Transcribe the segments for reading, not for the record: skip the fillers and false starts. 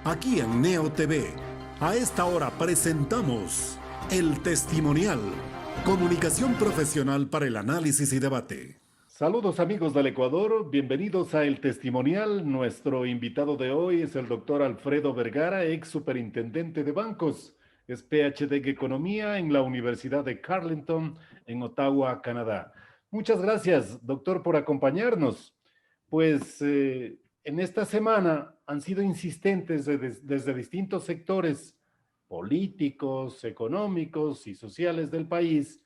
Aquí en Neo TV, a esta hora presentamos El Testimonial, comunicación profesional para el análisis y debate. Saludos amigos del Ecuador, bienvenidos a El Testimonial. Nuestro invitado de hoy es el doctor Alfredo Vergara, ex superintendente de bancos. Es PhD en Economía en la Universidad de Carleton, en Ottawa, Canadá. Muchas gracias, doctor, por acompañarnos. Pues en esta semana han sido insistentes desde distintos sectores políticos, económicos y sociales del país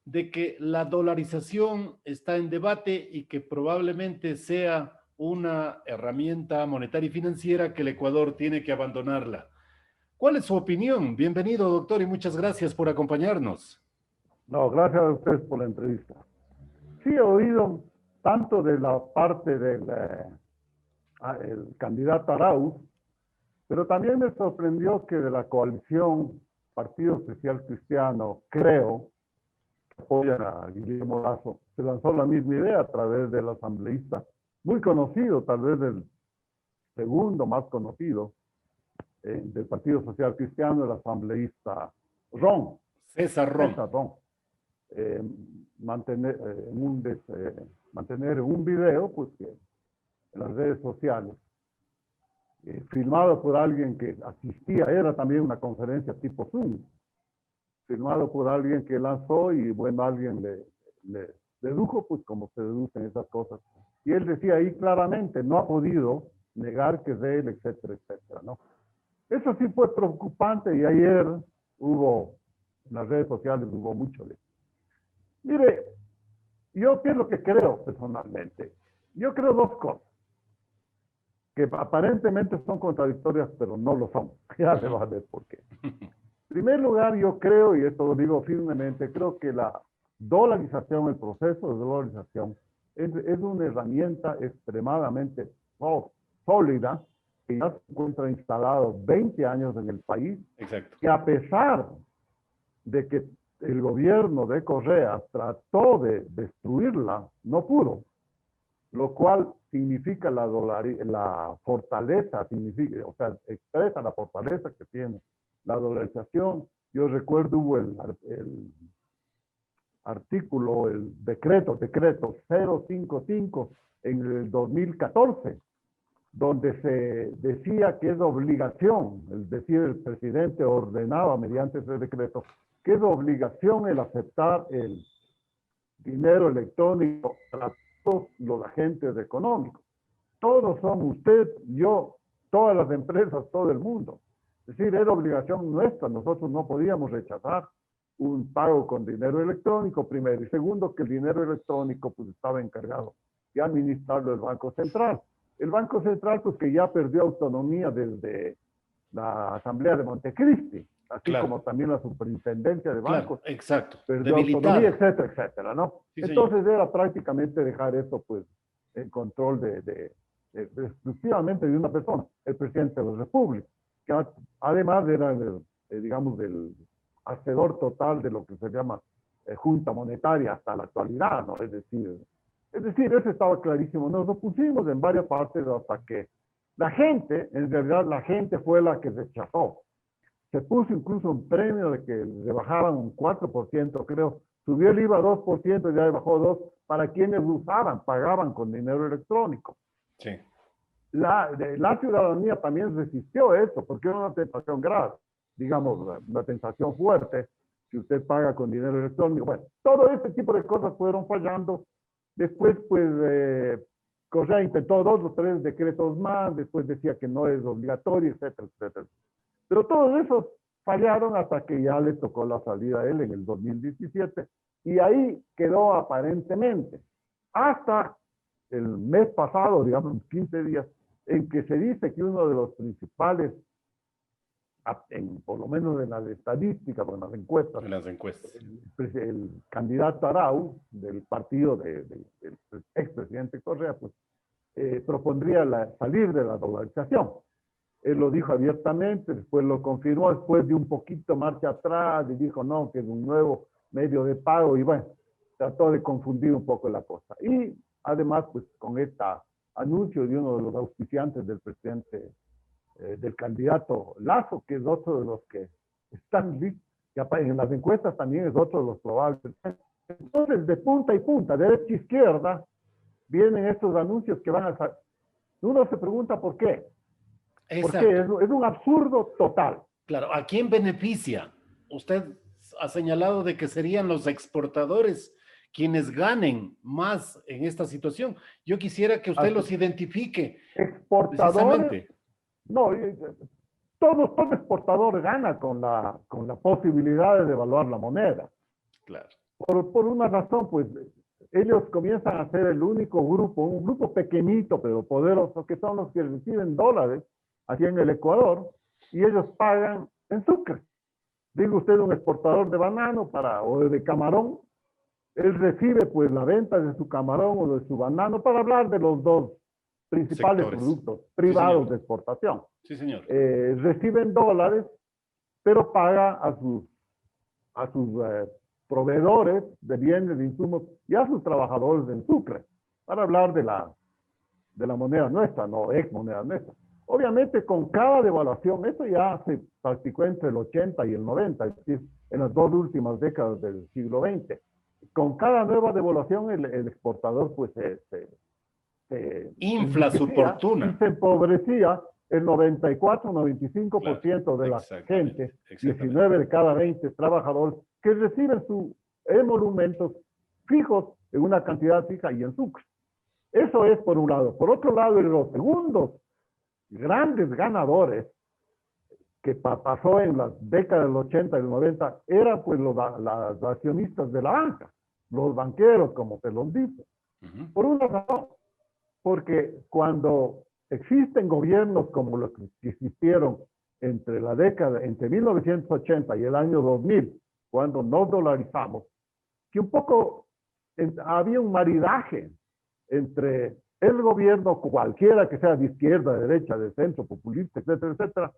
de que la dolarización está en debate y que probablemente sea una herramienta monetaria y financiera que el Ecuador tiene que abandonarla. ¿Cuál es su opinión? Bienvenido, doctor, y muchas gracias por acompañarnos. No, gracias a ustedes por la entrevista. Sí, he oído tanto de la parte del el candidato Arauz, pero también me sorprendió que de la coalición Partido Social Cristiano, creo, que apoyan a Guillermo Lasso, se lanzó la misma idea a través del asambleísta, muy conocido, tal vez el segundo más conocido del Partido Social Cristiano, el asambleísta Ron. César Ron. César Ron. Mantener un video pues, en las redes sociales, filmado por alguien que asistía, era también una conferencia tipo Zoom, filmado por alguien que lanzó y bueno, alguien le dedujo, pues como se deducen esas cosas. Y él decía ahí claramente, no ha podido negar que es de él, etcétera, etcétera, ¿no? Eso sí fue preocupante y ayer hubo, en las redes sociales hubo mucho de. Mire, yo qué es lo que creo personalmente. Yo creo dos cosas, que aparentemente son contradictorias, pero no lo son. Ya se va a ver por qué. En primer lugar, yo creo, y esto lo digo firmemente, creo que la dolarización, el proceso de dolarización, es una herramienta extremadamente sólida, que ya se encuentra instalado 20 años en el país. Exacto. Que a pesar de que el gobierno de Correa trató de destruirla, no pudo, lo cual significa la fortaleza, significa, o sea, expresa la fortaleza que tiene la dolarización. Yo recuerdo hubo el artículo, el decreto 055 en el 2014, donde se decía que es obligación, es decir, el presidente ordenaba mediante ese decreto, que es obligación el aceptar el dinero electrónico para todos los agentes económicos. Todos son usted, yo, todas las empresas, todo el mundo. Es decir, era obligación nuestra, nosotros no podíamos rechazar un pago con dinero electrónico, primero. Y segundo, que el dinero electrónico pues estaba encargado de administrarlo el Banco Central. El Banco Central, pues que ya perdió autonomía desde la Asamblea de Montecristi, así Claro. como también la Superintendencia de Bancos. Claro, exacto. Perdió Debilitado. autonomía, etcétera, etcétera, ¿no? Sí, entonces señor. era prácticamente dejar eso, pues, en control exclusivamente de una persona, el presidente de la República, que además era, digamos, del hacedor total de lo que se llama Junta Monetaria hasta la actualidad, ¿no? Es decir, eso estaba clarísimo. Nos opusimos en varias partes hasta que la gente, en realidad la gente fue la que rechazó. Se puso incluso un premio de que le bajaban un 4%, creo. Subió el IVA 2%, ya le bajó 2%, para quienes usaban, pagaban con dinero electrónico. Sí. La ciudadanía también resistió eso, porque era una tentación grave, digamos, una tentación fuerte, si usted paga con dinero electrónico. Bueno, todo este tipo de cosas fueron fallando. Después, pues, Correa intentó 2 o 3 decretos más, después decía que no es obligatorio, etcétera, etcétera. Pero todos esos fallaron hasta que ya le tocó la salida a él en el 2017, y ahí quedó aparentemente, hasta el mes pasado, digamos, 15 días, en que se dice que uno de los principales, por lo menos en las estadísticas o en las encuestas, el candidato Arauz del partido del expresidente Correa, pues propondría salir de la dolarización. Él lo dijo abiertamente, después lo confirmó, después de un poquito marcha atrás y dijo no, que es un nuevo medio de pago, y bueno, trató de confundir un poco la cosa. Y además, pues con este anuncio de uno de los auspiciantes del presidente del candidato Lazo, que es otro de los que están listos, en las encuestas también es otro de los probables. Entonces, de punta y punta, derecha e izquierda, vienen estos anuncios que van a salir. Uno se pregunta por qué. Exacto. Porque es un absurdo total. Claro, ¿a quién beneficia? Usted ha señalado de que serían los exportadores quienes ganen más en esta situación. Yo quisiera que usted los identifique. Exportadores, no, todo exportador gana con la posibilidad de devaluar la moneda. Claro. Por una razón, pues, ellos comienzan a ser el único grupo, un grupo pequeñito pero poderoso, que son los que reciben dólares aquí en el Ecuador, y ellos pagan en sucre. Diga usted un exportador de banano o de camarón, él recibe pues la venta de su camarón o de su banano, para hablar de los dos principales productos privados de exportación. Sí, señor. Reciben dólares, pero paga a sus proveedores de bienes, de insumos y a sus trabajadores en sucre, para hablar de la moneda nuestra, no ex moneda nuestra. Obviamente, con cada devaluación, esto ya se practicó entre el 80 y el 90, es decir, en las dos últimas décadas del siglo XX. Con cada nueva devaluación, el exportador pues se infla su fortuna. Y se empobrecía el 94-95% de la gente, 19 de cada 20 trabajadores, que reciben sus emolumentos fijos en una cantidad fija y en sucre. Eso es por un lado. Por otro lado, los segundos grandes ganadores que pasó en las décadas del 80 y del 90 eran pues los accionistas de la banca, los banqueros, como se los dice. Por una razón, porque cuando existen gobiernos como los que existieron entre 1980 y el año 2000, cuando nos dolarizamos, que un poco había un maridaje entre el gobierno, cualquiera que sea de izquierda, de derecha, de centro, populista, etcétera, etcétera,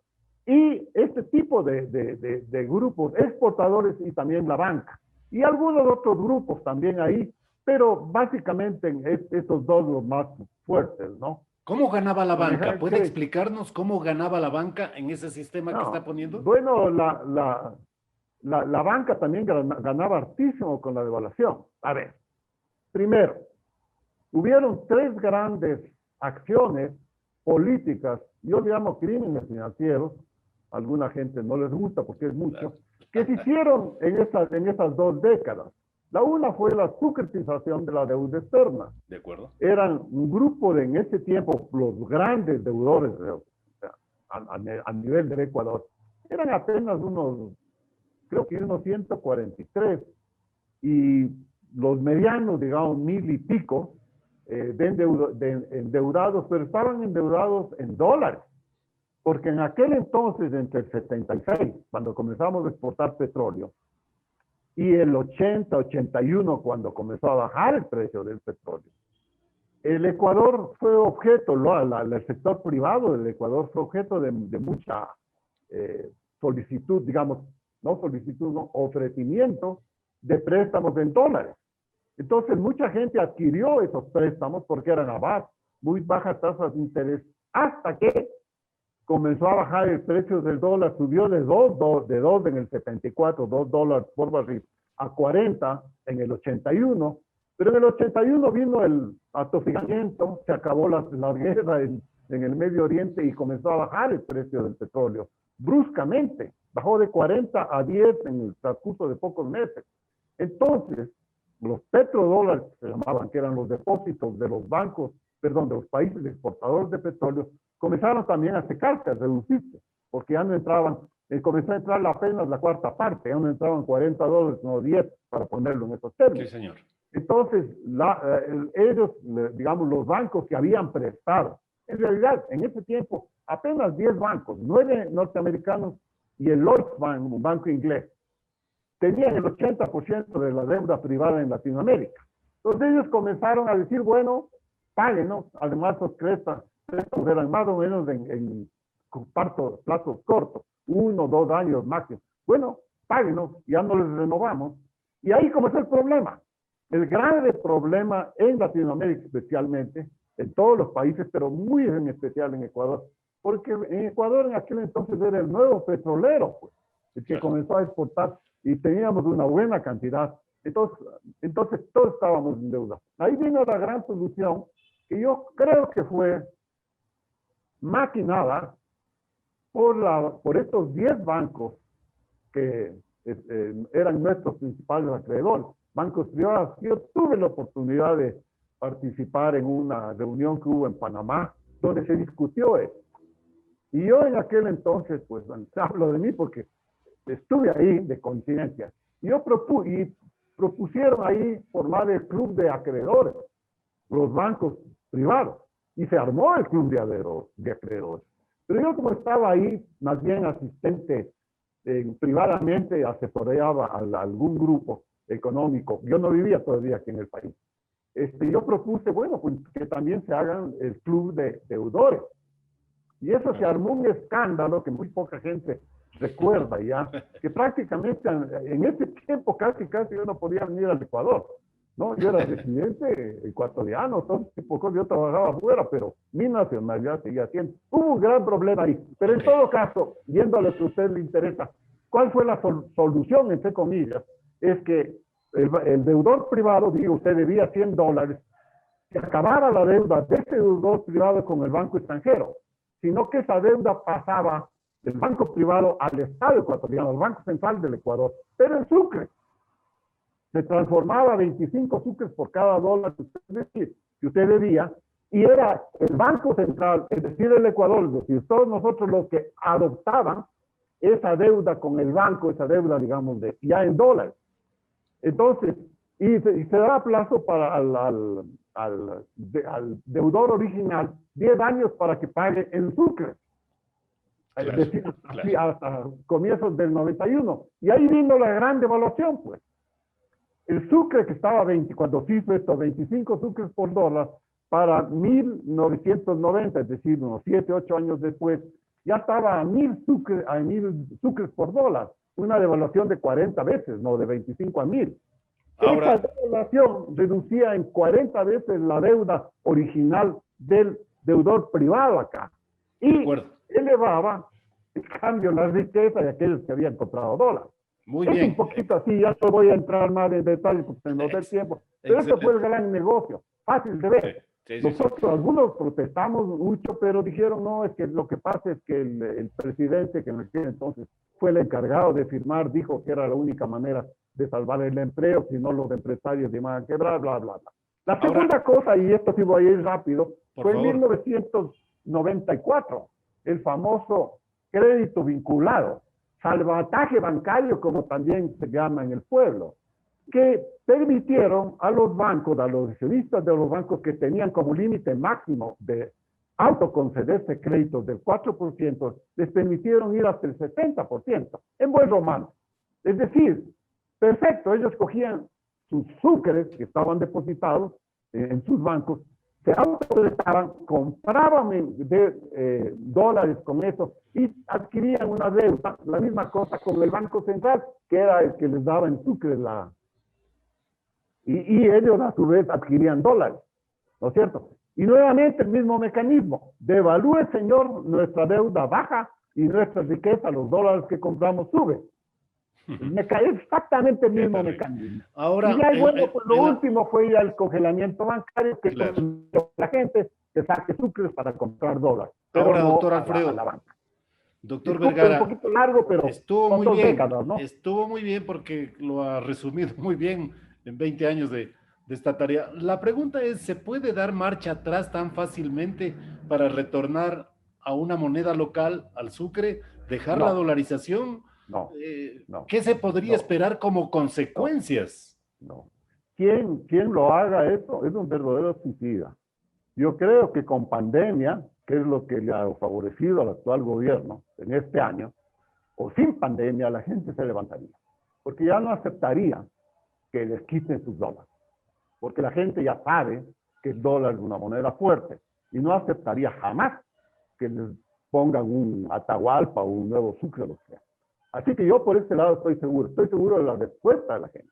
y este tipo de grupos exportadores y también la banca. Y algunos otros grupos también ahí, pero básicamente estos dos los más fuertes, ¿no? ¿Cómo ganaba la banca? ¿Puede explicarnos cómo ganaba la banca en ese sistema que está poniendo? Bueno, la banca también ganaba hartísimo con la devaluación. A ver, primero, hubieron tres grandes acciones políticas, yo le llamo crímenes financieros, a alguna gente no les gusta porque es mucho, que se hicieron en esas dos décadas. La una fue la sucretización de la deuda externa. De acuerdo. Eran un grupo en ese tiempo, los grandes deudores a nivel del Ecuador, eran apenas creo que unos 143, y los medianos, digamos, 1000 y pico, endeudados, pero estaban endeudados en dólares, porque en aquel entonces, entre el 76, cuando comenzamos a exportar petróleo, y el 80, 81, cuando comenzó a bajar el precio del petróleo, el Ecuador fue objeto, el sector privado del Ecuador fue objeto de mucha solicitud, digamos, no solicitud, no, ofrecimiento de préstamos en dólares. Entonces, mucha gente adquirió esos préstamos porque eran a muy bajas tasas de interés, hasta que comenzó a bajar el precio del dólar, subió de 2 en el 74, $2 por barril, a 40 en el 81, pero en el 81 vino el atosigamiento, se acabó la guerra en el Medio Oriente y comenzó a bajar el precio del petróleo bruscamente, bajó de 40 a 10 en el transcurso de pocos meses. Entonces, los petrodólares, se llamaban, que eran los depósitos de los bancos, perdón, de los países exportadores de petróleo, comenzaron también a secarse, a reducirse, porque ya no entraban, comenzó a entrar apenas la cuarta parte, ya no entraban $40, no 10, para ponerlo en esos términos. Sí, señor. Entonces, ellos, digamos, los bancos que habían prestado, en realidad, en ese tiempo, apenas 10 bancos, 9 norteamericanos y el Lloyds Bank, un banco inglés, tenían el 80% de la deuda privada en Latinoamérica. Entonces ellos comenzaron a decir, bueno, páguenos. Además, los préstamos eran más o menos en plazos cortos, 1 o 2 años máximo. Bueno, páguenos, ya no les renovamos. Y ahí comenzó el problema. El grave problema en Latinoamérica especialmente, en todos los países, pero muy en especial en Ecuador, porque en Ecuador en aquel entonces era el nuevo petrolero, pues, el que comenzó a exportar y teníamos una buena cantidad. Entonces todos estábamos en deuda. Ahí vino la gran solución, que yo creo que fue maquinada por estos 10 bancos que eran nuestros principales acreedores, bancos privados. Yo tuve la oportunidad de participar en una reunión que hubo en Panamá, donde se discutió esto. Y yo en aquel entonces, pues hablo de mí porque estuve ahí de coincidencia. Yo propusieron ahí formar el club de acreedores, los bancos privados, y se armó el club de acreedores. Pero yo como estaba ahí, más bien asistente, privadamente asesoraba a algún grupo económico. Yo no vivía todavía aquí en el país. Yo propuse, bueno, pues que también se hagan el club de deudores. Y eso se armó un escándalo que muy poca gente recuerda ya, que prácticamente en ese tiempo casi yo no podía venir al Ecuador, ¿no? Yo era residente ecuatoriano, todo tipo de cosas, yo trabajaba afuera, pero mi nacionalidad seguía siendo. Hubo un gran problema ahí, pero en todo caso, yendo a lo que a usted le interesa, ¿cuál fue la solución, entre comillas? Es que el deudor privado, digo, usted debía $100, que acabara la deuda de ese deudor privado con el banco extranjero, sino que esa deuda pasaba del banco privado al Estado ecuatoriano, al Banco Central del Ecuador, pero en sucre. Se transformaba 25 sucres por cada dólar que usted debía, y era el Banco Central, es decir, el Ecuador, es decir, todos nosotros los que adoptaban esa deuda con el banco, esa deuda, digamos, ya en dólares. Entonces, y se da plazo para al deudor original 10 años para que pague en sucre. Claro, es decir, claro, hasta comienzos del 91. Y ahí vino la gran devaluación, pues. El sucre que estaba cuando se hizo esto, 25 sucres por dólar, para 1990, es decir, unos 7, 8 años después, ya estaba a 1000 sucres por dólar. Una devaluación de 40 veces, no de 25 a 1000. Ahora, esa devaluación reducía en 40 veces la deuda original del deudor privado acá. Y elevaba, en cambio, la riqueza de aquellos que habían comprado dólares. Muy bien. Un poquito así, ya no voy a entrar más en detalle porque no da tiempo. Pero ese fue el gran negocio, fácil de ver. Nosotros, algunos protestamos mucho, pero dijeron, no, es que lo que pasa es que el presidente, que en aquel entonces fue el encargado de firmar, dijo que era la única manera de salvar el empleo, si no los empresarios iban a quebrar, bla, bla, bla. La segunda cosa, y esto sí voy a ir rápido, fue en 1994, el famoso crédito vinculado, salvataje bancario, como también se llama en el pueblo, que permitieron a los bancos, a los accionistas de los bancos que tenían como límite máximo de autoconcederse créditos del 4%, les permitieron ir hasta el 70%, en buen romano. Es decir, perfecto, ellos cogían sus sucres que estaban depositados en sus bancos, se autoprestaban, compraban dólares con eso y adquirían una deuda, la misma cosa con el Banco Central, que era el que les daba en sucres y ellos a su vez adquirían dólares, ¿no es cierto? Y nuevamente el mismo mecanismo, devalúe, señor, nuestra deuda baja y nuestra riqueza, los dólares que compramos, sube. Exactamente el mismo mecanismo. Ahora, y ya, bueno, pues lo último fue ya el congelamiento bancario, que la gente que saque sucres para comprar dólares. Ahora, no doctor Alfredo, a la banca. Doctor Vergara, un poquito largo, pero estuvo muy bien, décadas, ¿no? Estuvo muy bien porque lo ha resumido muy bien en 20 años de esta tarea. La pregunta es, ¿se puede dar marcha atrás tan fácilmente para retornar a una moneda local, al sucre, dejar la dolarización? No, ¿Qué se podría esperar como consecuencias? No. Quien lo haga eso es un verdadero suicida. Yo creo que con pandemia, que es lo que le ha favorecido al actual gobierno en este año, o sin pandemia, la gente se levantaría. Porque ya no aceptaría que les quiten sus dólares. Porque la gente ya sabe que el dólar es una moneda fuerte y no aceptaría jamás que les pongan un Atahualpa o un nuevo sucre, lo que sea. Así que yo por este lado estoy seguro de la respuesta de la gente.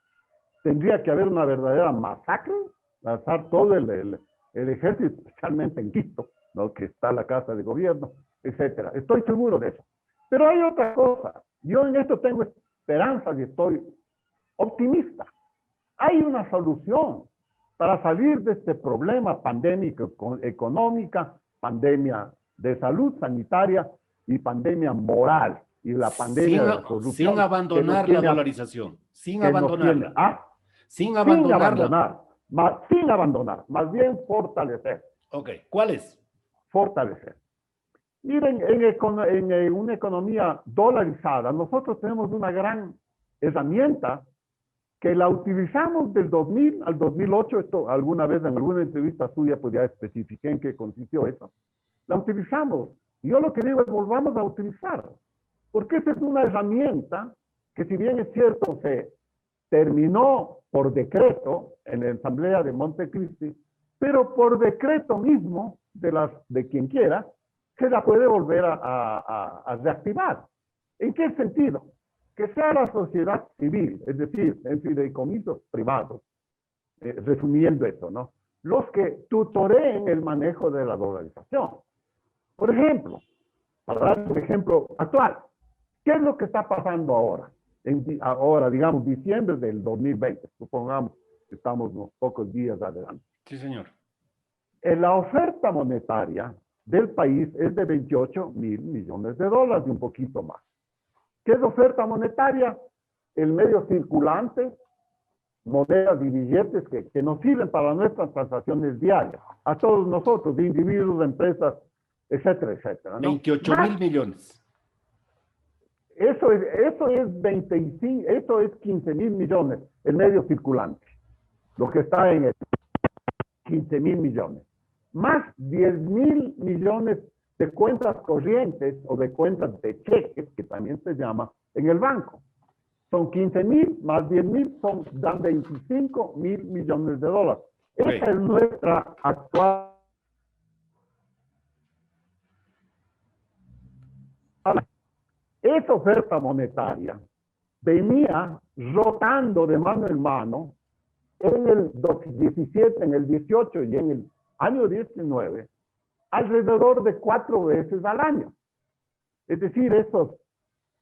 Tendría que haber una verdadera masacre, lanzar todo el ejército, especialmente en Quito, ¿no? Que está la casa de gobierno, etcétera. Estoy seguro de eso. Pero hay otra cosa. Yo en esto tengo esperanza y estoy optimista. Hay una solución para salir de este problema pandémico económica, pandemia de salud sanitaria y pandemia moral y la pandemia de la corrupción. Sin abandonar la dolarización, sin abandonarla. Sin abandonarla. Sin abandonar, más bien fortalecer. Ok, ¿cuál es? Fortalecer. Miren, en una economía dolarizada, nosotros tenemos una gran herramienta que la utilizamos del 2000 al 2008, esto alguna vez en alguna entrevista suya pues ya especifiqué en qué consistió eso. La utilizamos. Yo lo que digo es volvamos a utilizar, porque esta es una herramienta que si bien es cierto se terminó por decreto en la Asamblea de Montecristi, pero por decreto mismo de quien quiera, se la puede volver a reactivar. ¿En qué sentido? Que sea la sociedad civil, es decir, en fideicomisos privados, resumiendo esto, ¿no? Los que tutoreen el manejo de la dolarización. Por ejemplo, para dar un ejemplo actual, ¿qué es lo que está pasando ahora? Ahora, digamos, diciembre del 2020, supongamos que estamos unos pocos días adelante. Sí, señor. La oferta monetaria del país es de 28.000 millones de dólares y un poquito más. ¿Qué es oferta monetaria? El medio circulante, monedas y billetes que nos sirven para nuestras transacciones diarias, a todos nosotros, de individuos, de empresas, etcétera, etcétera, ¿no? 28.000 millones. Eso es 25, eso es 15.000 millones, el medio circulante, lo que está en el 15.000 millones, más 10.000 millones de cuentas corrientes o de cuentas de cheques, que también se llama, en el banco. Son 15.000 más 10.000, dan 25.000 millones de dólares. Okay. Esa es nuestra actual. Esa oferta monetaria venía rotando de mano en mano en el 17, en el 18 y en el año 19, alrededor de 4 veces al año. Es decir,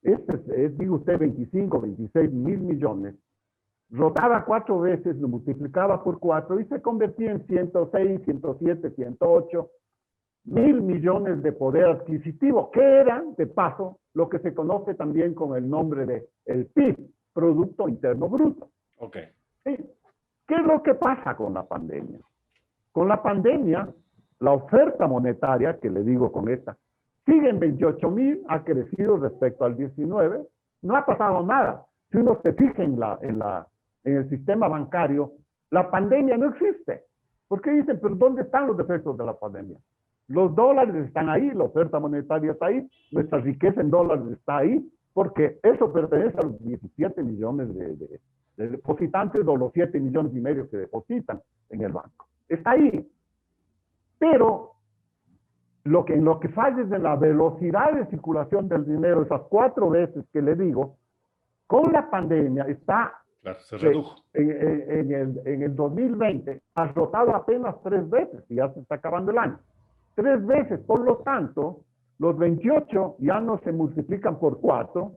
digo usted, 25, 26 mil millones, rotaba 4 veces, lo multiplicaba por 4 y se convertía en 106, 107, 108 mil millones de poder adquisitivo, que eran, de paso, lo que se conoce también con el nombre de el PIB, Producto Interno Bruto. Ok. ¿Sí? ¿Qué es lo que pasa con la pandemia? Con la pandemia, la oferta monetaria, que le digo con esta, sigue en 28.000, ha crecido respecto al 19, no ha pasado nada. Si uno se fija en el sistema bancario, la pandemia no existe. ¿Por qué dicen, pero dónde están los efectos de la pandemia? Los dólares están ahí, la oferta monetaria está ahí, nuestra riqueza en dólares está ahí, porque eso pertenece a los 17 millones de depositantes o los 7 millones y medio que depositan en el banco. Está ahí. Pero en lo que falla es en la velocidad de circulación del dinero, esas 4 veces que le digo, con la pandemia está... Claro, se redujo. En el 2020 ha rotado apenas 3 veces y ya se está acabando el año. 3 veces, por lo tanto, los 28 ya no se multiplican por 4,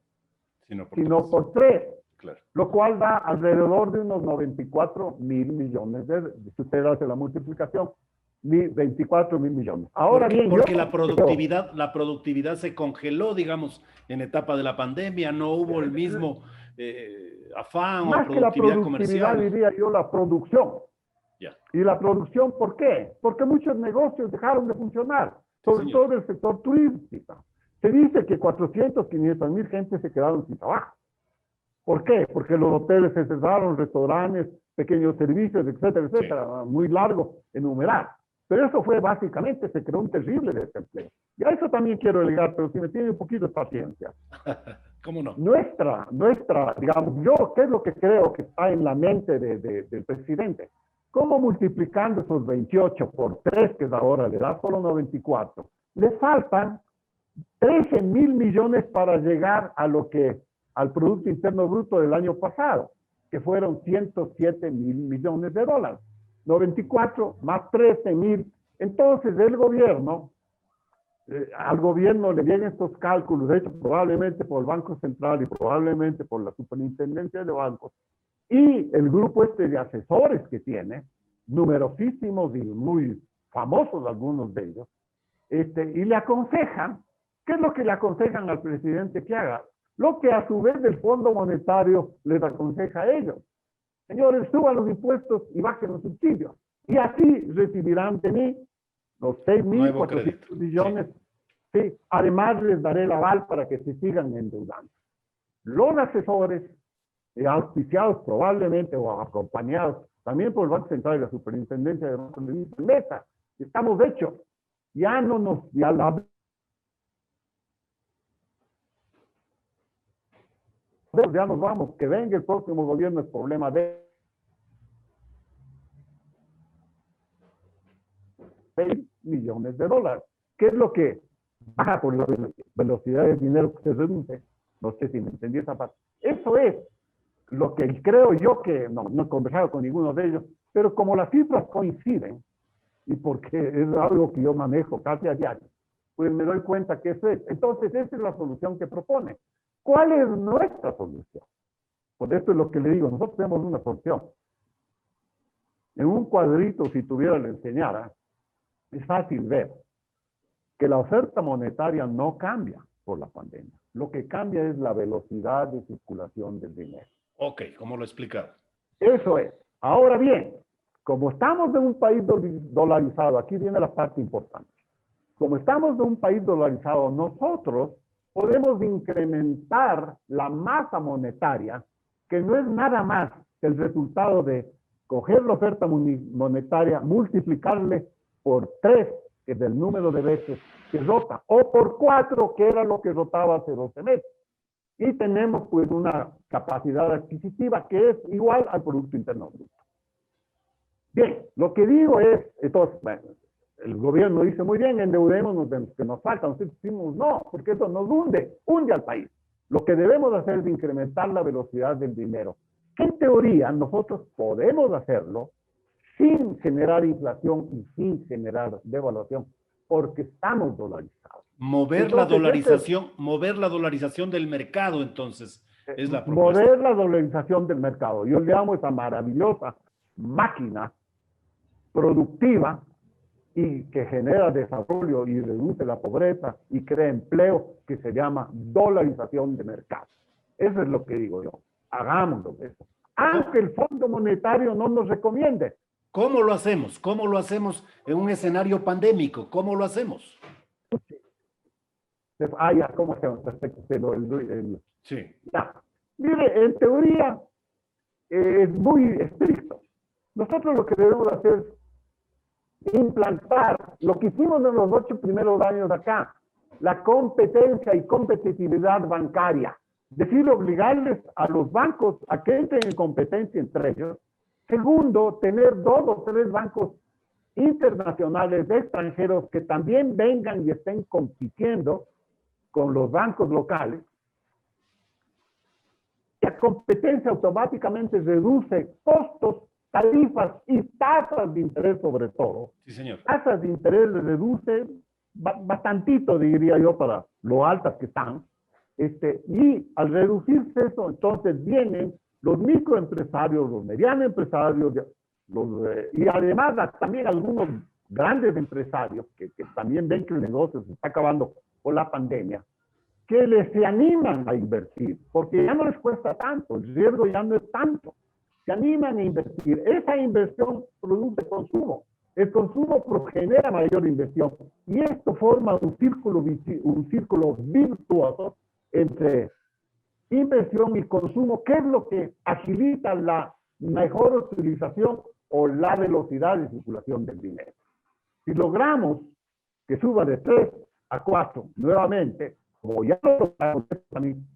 sino por 3. Claro. Lo cual da alrededor de unos 94 mil millones si usted hace la multiplicación, 24 mil millones. Ahora bien, porque la productividad se congeló, digamos, en etapa de la pandemia, no hubo el mismo afán más o productividad que la productividad comercial. Diría yo la producción. Ya. ¿Y la producción por qué? Porque muchos negocios dejaron de funcionar, sobre todo el sector turístico. Se dice que 400, 500 mil gente se quedaron sin trabajo. ¿Por qué? Porque los hoteles se cerraron, restaurantes, pequeños servicios, etcétera, etcétera, muy largo enumerar. Pero eso fue básicamente, se creó un terrible desempleo. Y a eso también quiero llegar, pero si me tiene un poquito de paciencia. ¿Cómo no? Nuestra, digamos, yo, ¿qué es lo que creo que está en la mente del presidente? ¿Cómo multiplicando esos 28 por 3, que ahora le da solo 94? Le faltan 13 mil millones para llegar al Producto Interno Bruto del año pasado, que fueron 107 mil millones de dólares. 94 más 13 mil. Entonces el gobierno Al gobierno le vienen estos cálculos, de hecho, probablemente por el Banco Central y probablemente por la Superintendencia de Bancos, y el grupo este de asesores que tiene, numerosísimos y muy famosos algunos de ellos, y le aconsejan, ¿qué es lo que le aconsejan al presidente que haga? Lo que a su vez el Fondo Monetario les aconseja a ellos. Señores, suban los impuestos y bajen los subsidios. Y así recibirán de mí los 6.400 millones. Sí. Sí, además les daré el aval para que se sigan endeudando. Los asesores, auspiciados probablemente o acompañados también por el Banco Central y la Superintendencia de Bancos, meta, estamos hechos. Ya no nos, ya nos vamos, que venga el próximo gobierno es problema de 6 millones de dólares. ¿Qué es lo que baja por la velocidad del dinero que se reduce? No sé si me entendí esa parte. Eso es lo que creo yo que, no he conversado con ninguno de ellos, pero como las cifras coinciden, y porque es algo que yo manejo casi a diario, pues me doy cuenta que eso es. Entonces, esa es la solución que propone. ¿Cuál es nuestra solución? Por esto es lo que le digo, nosotros tenemos una solución. En un cuadrito, si tuviera le enseñara, es fácil ver que la oferta monetaria no cambia por la pandemia. Lo que cambia es la velocidad de circulación del dinero. Ok, ¿cómo lo he explicado? Eso es. Ahora bien, como estamos en un país dolarizado, aquí viene la parte importante. Como estamos en un país dolarizado, nosotros podemos incrementar la masa monetaria, que no es nada más que el resultado de coger la oferta monetaria, multiplicarle por 3, que es el número de veces que rota, o por 4, que era lo que rotaba hace 12 meses. Y tenemos pues una capacidad adquisitiva que es igual al Producto Interno Bruto. Bien, lo que digo es, entonces, bueno, el gobierno dice muy bien, endeudémonos de los que nos faltan. Nosotros decimos no, porque eso nos hunde al país. Lo que debemos hacer es incrementar la velocidad del dinero. Que en teoría nosotros podemos hacerlo sin generar inflación y sin generar devaluación, porque estamos dolarizados. Mover la dolarización del mercado, entonces, es la propuesta. Mover la dolarización del mercado. Yo le llamo esa maravillosa máquina productiva y que genera desarrollo y reduce la pobreza y crea empleo, que se llama dolarización de mercado. Eso es lo que digo yo. Hagámoslo eso. Aunque el Fondo Monetario no nos recomiende. ¿Cómo lo hacemos? ¿Cómo lo hacemos en un escenario pandémico? ¿Cómo lo hacemos? Ya, ¿cómo hacemos? Respecto sí. Ya. Mire, en teoría es muy estricto. Nosotros lo que debemos hacer es implantar lo que hicimos en los 8 primeros años de acá, la competencia y competitividad bancaria. Decir, obligarles a los bancos a que entren en competencia entre ellos. Segundo, tener 2 o 3 bancos internacionales extranjeros que también vengan y estén compitiendo con los bancos locales. La competencia automáticamente reduce costos, tarifas y tasas de interés sobre todo. Sí, señor. Tasas de interés le reduce bastantito, diría yo, para lo altas que están. Y al reducirse eso, entonces vienen los microempresarios, los medianos empresarios, y además también algunos grandes empresarios que también ven que el negocio se está acabando por la pandemia, que se animan a invertir, porque ya no les cuesta tanto, el riesgo ya no es tanto. Se animan a invertir. Esa inversión produce consumo. El consumo genera mayor inversión. Y esto forma un círculo virtuoso entre inversión y consumo, que es lo que agiliza la mejor utilización o la velocidad de circulación del dinero. Si logramos que suba de 3 a 4 nuevamente, como ya lo logramos,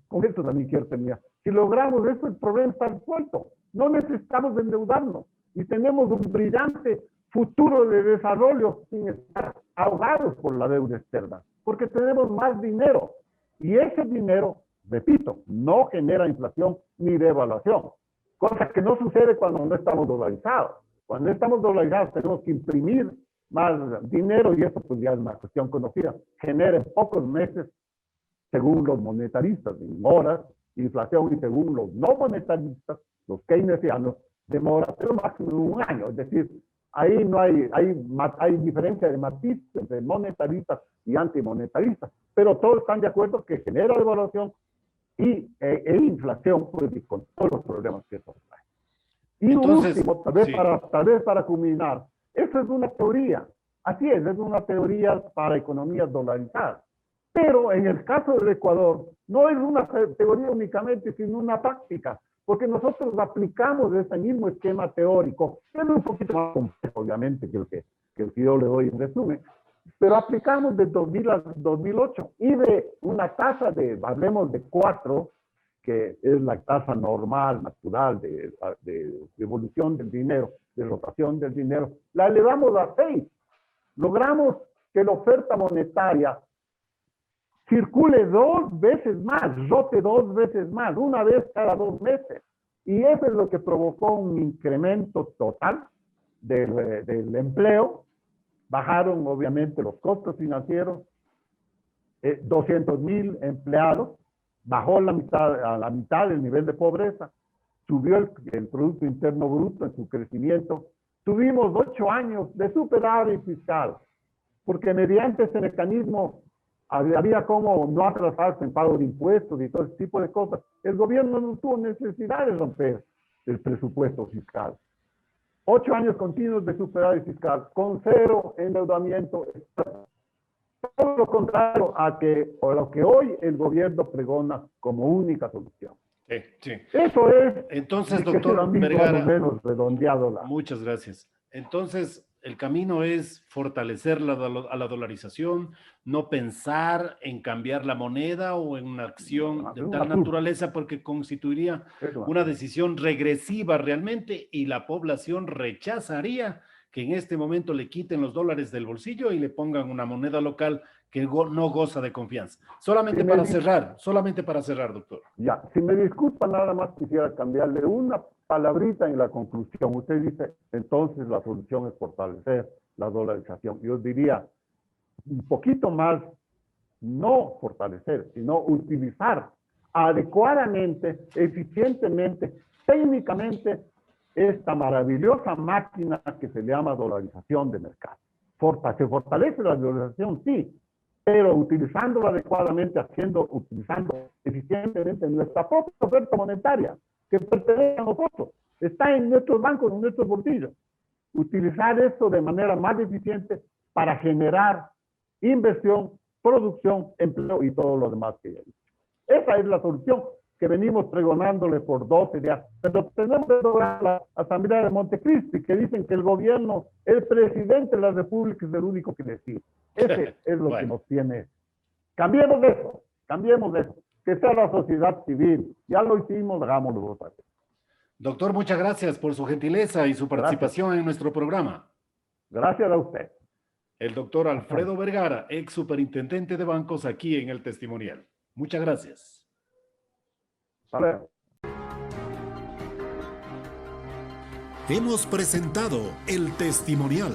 con esto también quiero terminar, si logramos eso, el problema está resuelto. No necesitamos endeudarnos y tenemos un brillante futuro de desarrollo sin estar ahogados por la deuda externa, porque tenemos más dinero. Y ese dinero, repito, no genera inflación ni devaluación, cosa que no sucede cuando no estamos dolarizados. Cuando estamos dolarizados tenemos que imprimir más dinero, y eso pues ya es una cuestión conocida, genera en pocos meses, según los monetaristas, en horas, inflación, y según los no monetaristas, los keynesianos, demora pero máximo un año. Es decir, ahí no hay diferencia de matiz entre monetaristas y antimonetaristas, pero todos están de acuerdo que genera devaluación e inflación, pues, y con todos los problemas que eso trae. Y Entonces, último, sí. tal vez para culminar, eso es una teoría, así es una teoría para economías dolarizadas. Pero en el caso del Ecuador, no es una teoría únicamente, sino una práctica, porque nosotros aplicamos ese mismo esquema teórico, que es un poquito más complejo, obviamente, que el que yo le doy en resumen, pero aplicamos de 2000 a 2008, y de una tasa hablemos de 4, que es la tasa normal, natural, de evolución del dinero, de rotación del dinero, la elevamos a 6. Logramos que la oferta monetaria circule 2 veces más, rote 2 veces más, una vez cada 2 meses. Y eso es lo que provocó un incremento total del empleo. Bajaron obviamente los costos financieros, 200,000 empleados, bajó a la mitad el nivel de pobreza, subió el Producto Interno Bruto en su crecimiento. Tuvimos 8 años de superávit fiscal, porque mediante ese mecanismo había como no atrasarse en pago de impuestos y todo ese tipo de cosas. El gobierno no tuvo necesidad de romper el presupuesto fiscal. 8 años continuos de superávit fiscal, con 0 endeudamiento. Todo lo contrario a lo que hoy el gobierno pregona como única solución. Sí. Eso es. Entonces, doctor Vergara, menos redondeado muchas gracias. Entonces, el camino es fortalecer a la dolarización, no pensar en cambiar la moneda o en una acción de tal naturaleza, porque constituiría una decisión regresiva realmente, y la población rechazaría que en este momento le quiten los dólares del bolsillo y le pongan una moneda local que no goza de confianza. Solamente para cerrar, doctor. Ya, si me disculpa, nada más quisiera cambiarle una palabrita en la conclusión. Usted dice, entonces la solución es fortalecer la dolarización. Yo diría un poquito más, no fortalecer, sino utilizar adecuadamente, eficientemente, técnicamente, esta maravillosa máquina que se llama dolarización de mercado. Se fortalece la dolarización, sí, pero utilizándola adecuadamente, utilizando eficientemente nuestra propia oferta monetaria, que pertenece a nosotros, está en nuestros bancos, en nuestros bolsillos. Utilizar esto de manera más eficiente para generar inversión, producción, empleo y todo lo demás que ya he dicho. Esa es la solución que venimos pregonándole por 12 días. Pero tenemos que lograr la Asamblea de Montecristi, que dicen que el gobierno, el presidente de la República es el único que decide. Ese es lo que nos tiene. Cambiemos de eso. Que sea la sociedad civil. Ya lo hicimos, hagámoslo otra vez. Doctor, muchas gracias por su gentileza y su participación en nuestro programa. Gracias a usted. El doctor Alfredo Vergara, ex superintendente de bancos, aquí en El Testimonial. Muchas gracias. Vale. Hemos presentado El Testimonial,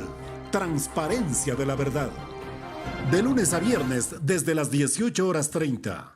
transparencia de la verdad. De lunes a viernes desde las 18:30.